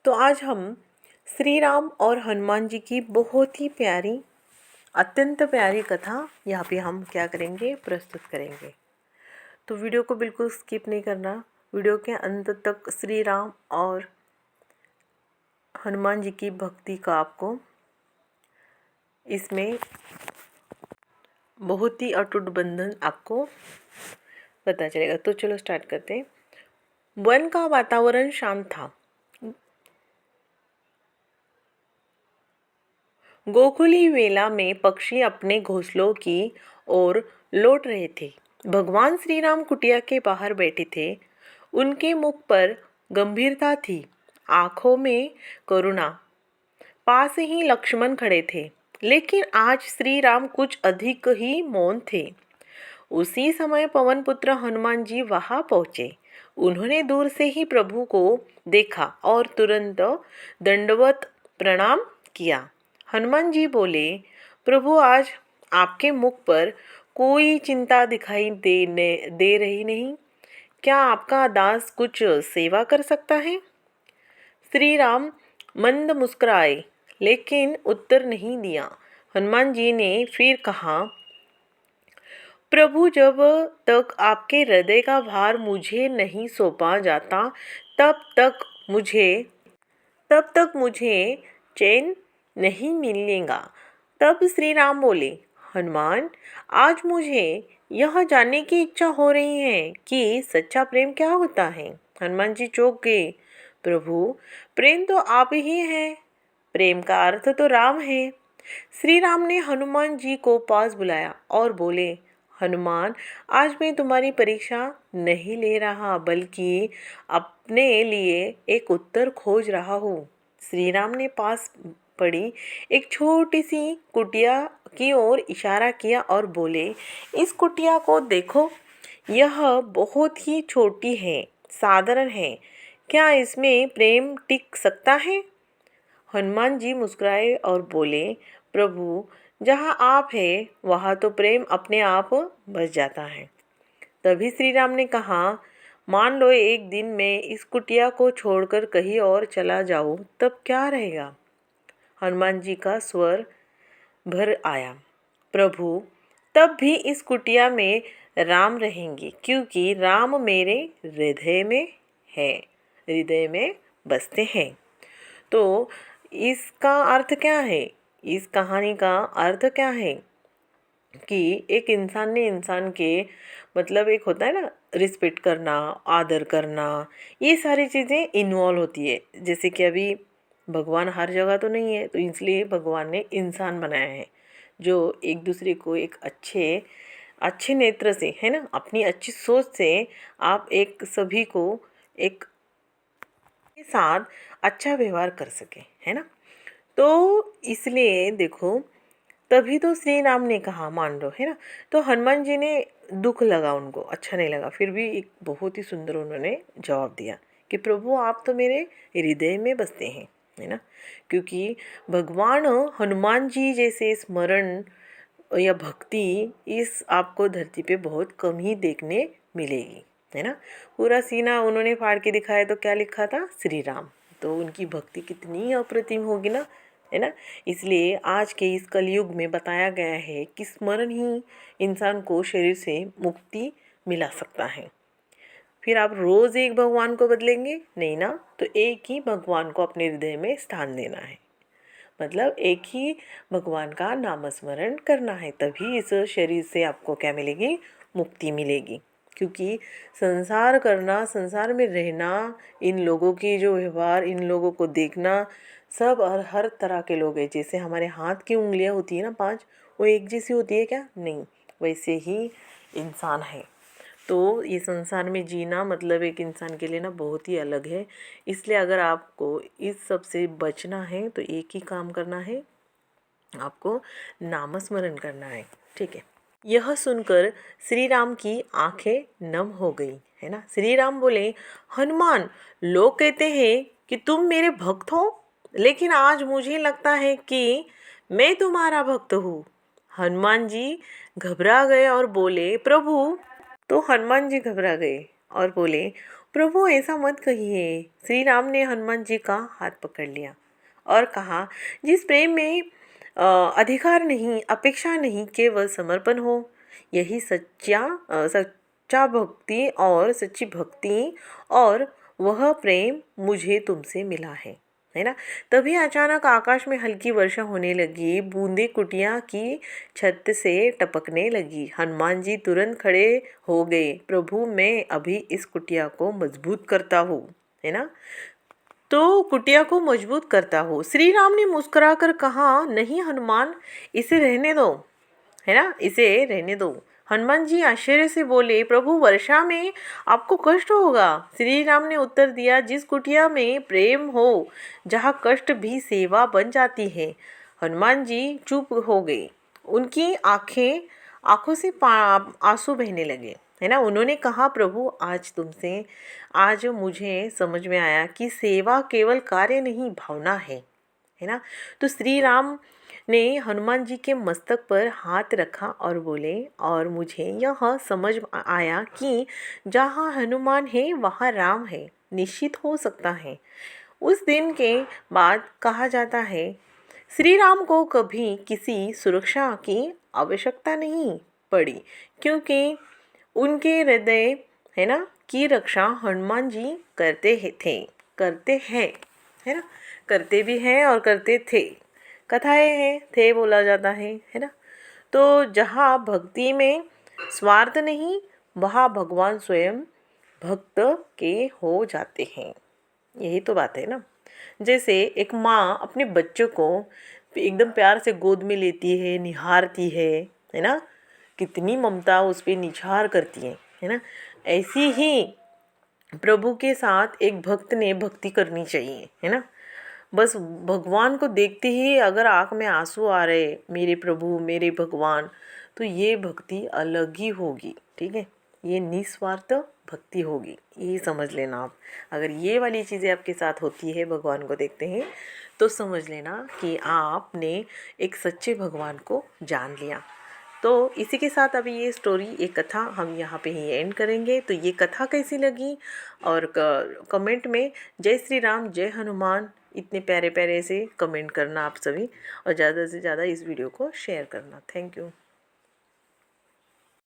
तो आज हम श्री राम और हनुमान जी की बहुत ही प्यारी, अत्यंत प्यारी कथा यहाँ पे हम क्या करेंगे, प्रस्तुत करेंगे। तो वीडियो को बिल्कुल स्किप नहीं करना। वीडियो के अंत तक श्री राम और हनुमान जी की भक्ति का आपको इसमें बहुत ही अटूट बंधन आपको पता चलेगा। तो चलो स्टार्ट करते हैं। वन का वातावरण शांत था। गोकुली वेला में पक्षी अपने घोंसलों की ओर लौट रहे थे। भगवान श्री राम कुटिया के बाहर बैठे थे। उनके मुख पर गंभीरता थी, आंखों में करुणा। पास ही लक्ष्मण खड़े थे, लेकिन आज श्री राम कुछ अधिक ही मौन थे। उसी समय पवन पुत्र हनुमान जी वहां पहुंचे। उन्होंने दूर से ही प्रभु को देखा और तुरंत दंडवत प्रणाम किया। हनुमान जी बोले, प्रभु आज आपके मुख पर कोई चिंता दिखाई दे रही नहीं। क्या आपका दास कुछ सेवा कर सकता है? श्री राम मंद मुस्कुराए, लेकिन उत्तर नहीं दिया। हनुमान जी ने फिर कहा, प्रभु जब तक आपके हृदय का भार मुझे नहीं सौंपा जाता तब तक मुझे चैन नहीं मिलेगा। तब श्री राम बोले, हनुमान आज मुझे यह जानने की इच्छा हो रही है कि सच्चा प्रेम क्या होता है। हनुमान जी चौंक गए। प्रभु प्रेम तो आप ही हैं। प्रेम का अर्थ तो राम है। श्री राम ने हनुमान जी को पास बुलाया और बोले, हनुमान आज मैं तुम्हारी परीक्षा नहीं ले रहा, बल्कि अपने लिए एक उत्तर खोज रहा हूँ। श्री राम ने पास पड़ी एक छोटी सी कुटिया की ओर इशारा किया और बोले, इस कुटिया को देखो, यह बहुत ही छोटी है, साधारण है। क्या इसमें प्रेम टिक सकता है? हनुमान जी मुस्कुराए और बोले, प्रभु जहाँ आप हैं वहाँ तो प्रेम अपने आप बस जाता है। तभी श्री राम ने कहा, मान लो एक दिन मैं इस कुटिया को छोड़कर कहीं और चला जाऊँ, तब क्या रहेगा? हनुमान जी का स्वर भर आया, प्रभु तब भी इस कुटिया में राम रहेंगे, क्योंकि राम मेरे हृदय में बसते हैं। तो इसका अर्थ क्या है? इस कहानी का अर्थ क्या है कि एक इंसान ने इंसान के मतलब एक होता है ना, रिस्पेक्ट करना, आदर करना, ये सारी चीज़ें इन्वॉल्व होती है। जैसे कि अभी भगवान हर जगह तो नहीं है, तो इसलिए भगवान ने इंसान बनाया है जो एक दूसरे को एक अच्छे नेत्र से, है ना, अपनी अच्छी सोच से आप एक सभी को एक के साथ अच्छा व्यवहार कर सके, है ना। तो इसलिए देखो, तभी तो श्री राम ने कहा, मान लो, है ना। तो हनुमान जी ने दुख लगा, उनको अच्छा नहीं लगा, फिर भी एक बहुत ही सुंदर उन्होंने जवाब दिया कि प्रभु आप तो मेरे हृदय में बसते हैं, है ना। क्योंकि भगवान हनुमान जी जैसे स्मरण या भक्ति इस आपको धरती पे बहुत कम ही देखने मिलेगी, है ना। पूरा सीना उन्होंने फाड़ के दिखाया तो क्या लिखा था? श्री राम। तो उनकी भक्ति कितनी अप्रतिम होगी ना, है ना। इसलिए आज के इस कलयुग में बताया गया है कि स्मरण ही इंसान को शरीर से मुक्ति मिला सकता है। फिर आप रोज़ एक भगवान को बदलेंगे नहीं ना, तो एक ही भगवान को अपने हृदय में स्थान देना है। मतलब एक ही भगवान का नामस्मरण करना है, तभी इस शरीर से आपको क्या मिलेगी? मुक्ति मिलेगी। क्योंकि संसार करना, संसार में रहना, इन लोगों की जो व्यवहार, इन लोगों को देखना, सब हर तरह के लोग हैं। जैसे हमारे हाथ की उंगलियां होती है ना 5, वो एक जैसी होती है क्या? नहीं, वैसे ही इंसान है। तो ये संसार में जीना मतलब एक इंसान के लिए ना बहुत ही अलग है। इसलिए अगर आपको इस सब से बचना है तो एक ही काम करना है, आपको नामस्मरण करना है, ठीक है। यह सुनकर श्री राम की आंखें नम हो गई, है ना। श्री राम बोले, हनुमान लोग कहते हैं कि तुम मेरे भक्त हो, लेकिन आज मुझे लगता है कि मैं तुम्हारा भक्त हूँ। हनुमान जी घबरा गए और बोले, प्रभु। तो हनुमान जी घबरा गए और बोले, प्रभु ऐसा मत कहिए। श्री राम ने हनुमान जी का हाथ पकड़ लिया और कहा, जिस प्रेम में अधिकार नहीं, अपेक्षा नहीं, केवल समर्पण हो, यही सच्चा भक्ति और सच्ची भक्ति और वह प्रेम मुझे तुमसे मिला है ना। तभी अचानक आकाश में हल्की वर्षा होने लगी, बूंदें कुटिया की छत से टपकने लगी। हनुमान जी तुरंत खड़े हो गए। प्रभु, मैं अभी इस कुटिया को मजबूत करता हूँ, है ना। तो कुटिया को मजबूत करता हूँ। श्री राम ने मुस्कुराकर कहा, नहीं हनुमान, इसे रहने दो, है ना, इसे रहने दो। हनुमान जी आश्चर्य से बोले, प्रभु, वर्षा में आपको कष्ट होगा। श्री राम ने उत्तर दिया, जिस कुटिया में प्रेम हो, जहाँ कष्ट भी सेवा बन जाती है। हनुमान जी चुप हो गए। उनकी आंखों से आंसू बहने लगे, है ना। उन्होंने कहा, प्रभु, आज मुझे समझ में आया कि सेवा केवल कार्य नहीं, भावना है ना। तो श्री राम ने हनुमान जी के मस्तक पर हाथ रखा और बोले, और मुझे यह समझ आया कि जहाँ हनुमान है वहाँ राम है, निश्चित हो सकता है। उस दिन के बाद कहा जाता है, श्री राम को कभी किसी सुरक्षा की आवश्यकता नहीं पड़ी, क्योंकि उनके हृदय, है ना, की रक्षा हनुमान जी करते हैं, है ना, करते भी हैं और करते थे। कथाएं हैं, थे बोला जाता है ना। तो जहाँ भक्ति में स्वार्थ नहीं, वहाँ भगवान स्वयं भक्त के हो जाते हैं। यही तो बात है ना। जैसे एक माँ अपने बच्चों को एकदम प्यार से गोद में लेती है, निहारती है ना, कितनी ममता उस पर निछार करती है ना। ऐसी ही प्रभु के साथ एक भक्त ने भक्ति करनी चाहिए, है ना। बस भगवान को देखते ही अगर आँख में आंसू आ रहे, मेरे प्रभु, मेरे भगवान, तो ये भक्ति अलग ही होगी, ठीक है। ये निस्वार्थ भक्ति होगी, यही समझ लेना आप। अगर ये वाली चीज़ें आपके साथ होती है, भगवान को देखते हैं, तो समझ लेना कि आपने एक सच्चे भगवान को जान लिया। तो इसी के साथ अभी ये स्टोरी, ये कथा हम यहाँ पे ही एंड करेंगे। तो ये कथा कैसी लगी, और कमेंट में जय श्री राम, जय हनुमान, इतने प्यारे प्यारे से कमेंट करना आप सभी, और ज़्यादा से ज़्यादा इस वीडियो को शेयर करना। Thank you.